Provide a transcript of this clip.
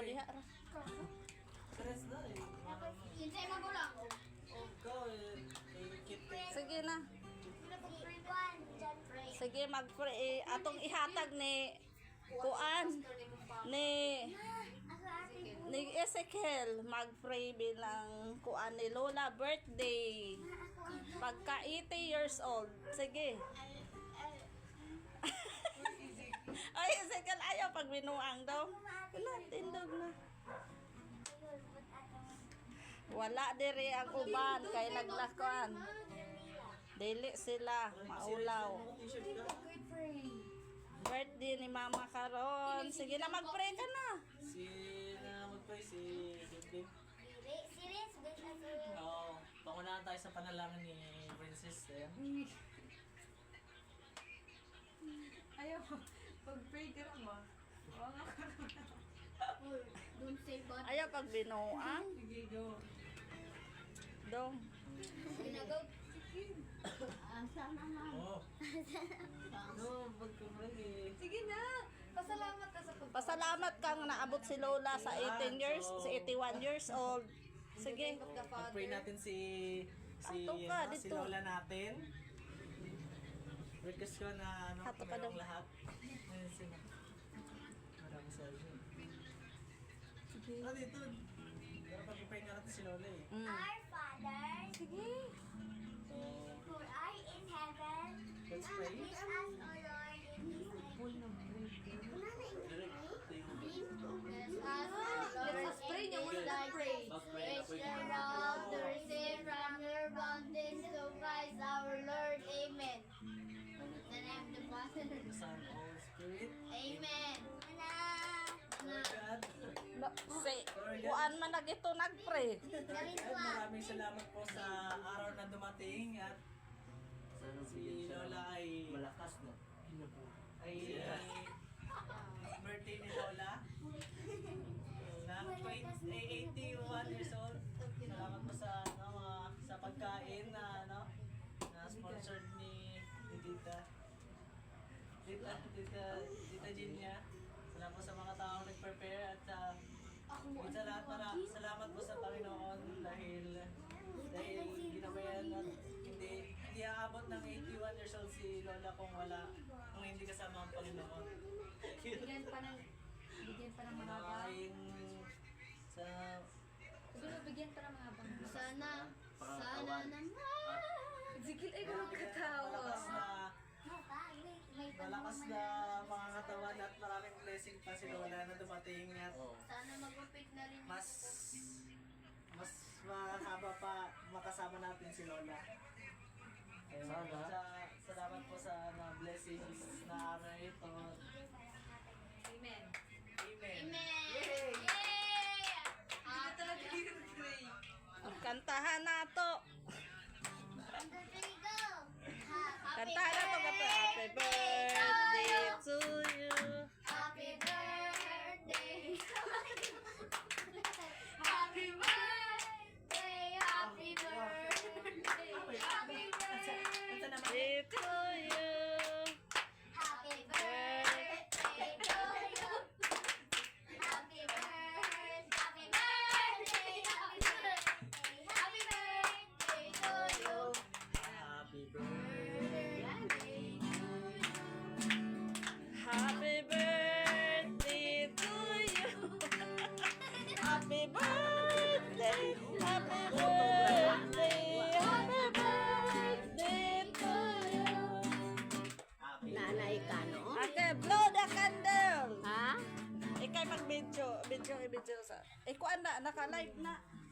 diha ra. Stress na eh. Kinsay magulang. Oh, go eh. Sige na. Juan, John Frey. Sige mag-pray. Atong ihatag ni kuan ni Ako ate po. ni Ezekiel mag-pray bilang kuan ni Lola birthday. Pagka 80 years old. Sige. Ay, Ezekiel ayaw pag binuang daw. Wala, tindog na. Wala diri ang uban kay naglakuan. Dili sila maulaw. Birthday ni Mama karon. Sige na mag-pray ka na. Magpray si Bibli. Serious, good as Oo. Pangunahan tayo sa panalangin ni Princess. Ayan. Ayaw, pag-pray ka naman. Wala ka naman. Don't say bad. Ayaw pag binuang. Sige, go. Dong. Ginagaw. Sana nga. Oo. No, pag-pray eh. Sige na! Pasalamat ka sa pag... Pasalamat kang naabot si Lola sa 18 years, sa 81 years old. Sige. Pag-pray natin si Ato ka, si dito. Lola natin. Request ko na Ato ka mayroong daw. lahat. Ayun sila. Maraming salamat. Ah, dito. Pero pag-pray nga natin si Lola eh. Our Father, So, who art in heaven, let's pray. bless us, O Lord, in His name. Bless us, O Lord, Let us pray niya, wala na pray. which thereof to receive from your bounties to Christ our Lord. Amen. In the name of the Father. The Son, Holy Spirit. Amen. Lord God. Si kuan man na gito nag-pray. At maraming salamat po sa araw na dumating at si Lola ay malakas no. Ay birthday ni Lola. Na 81 years old. Salamat po sa sa pagkain na na sponsored ni Tita Jinya. Salamat po sa mga taong nag-prepare at sa lahat salamat po sa Panginoon dahil ginabayan at hindi aabot ng 81 years old si Lola kung hindi kasama ang Panginoon. Bigyan pa ng mahaba. Sa Sabi mo, bigyan pa ng mahaba. Sana naman. Zikil ay gano'ng katawa. malakas na mga katawan at maraming blessing pa si Lola na dumating at Sana magupit na rin. mas mahaba pa makasama natin si Lola. Salamat po sa blessings na araw ito. Amen. Amen. Amen! Yay! Yay! Hindi na talaga yung pray. Kantahan na to. One, two, three, go! Happy Kantahan na to gato. Happy birthday to you. Happy birthday! Happy birthday! Happy birthday! Happy birthday! Birthday to you. Happy birthday to you! Happy birthday! Happy birthday! Happy birthday! Happy birthday to you! Happy birthday. Happy birthday to you. Happy birthday. Happy birthday. Happy birthday to you. Nanay ka, no? Okay, blow the candle. Ha? Ikay mag-video. Video sa. Ikuan na, naka-live na.